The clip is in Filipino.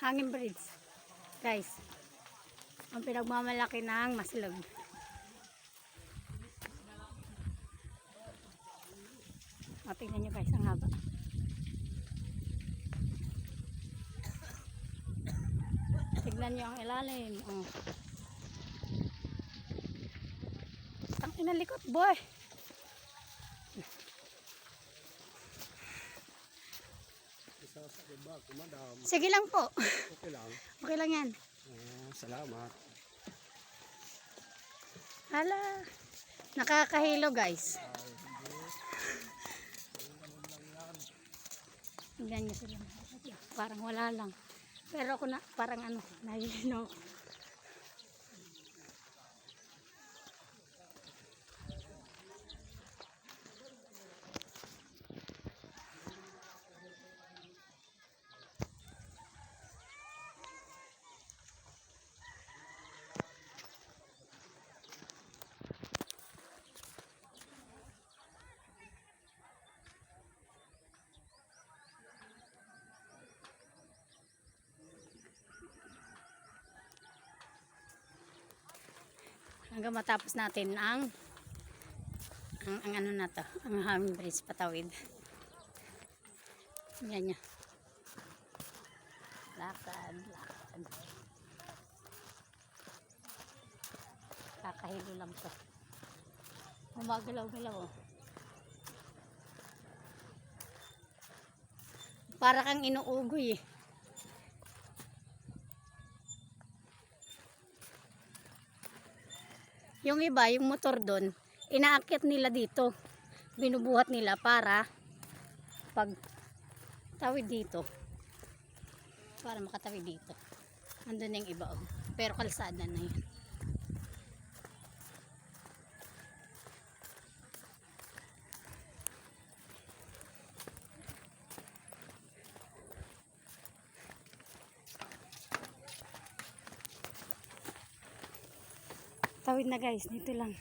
hanging bridge. Guys, ang pinagmamalaki ng Maslog. Tingnan nyo guys, ang haba. Tignan nyo ang ilalim. Ang inalikot boy. Sige lang po. Okay lang. Okay lang yan. Salamat. Hala. Nakakahilo guys. Tignan nyo sila. Parang wala lang. Pero ako na, parang ano, nahihino. Hanggang matapos natin ang ano na to, ang hanging bridge patawid. Yan niya. Lakad. Kakahilo lang to. Umagalaw-galaw oh. Para kang inuugoy eh. Yung iba, yung motor doon, inaakyat nila dito. Binubuhat nila para pag tawid dito. Para makatawid dito. Andun yung iba. Oh. Pero kalsada na yun. Tawid na guys, dito lang.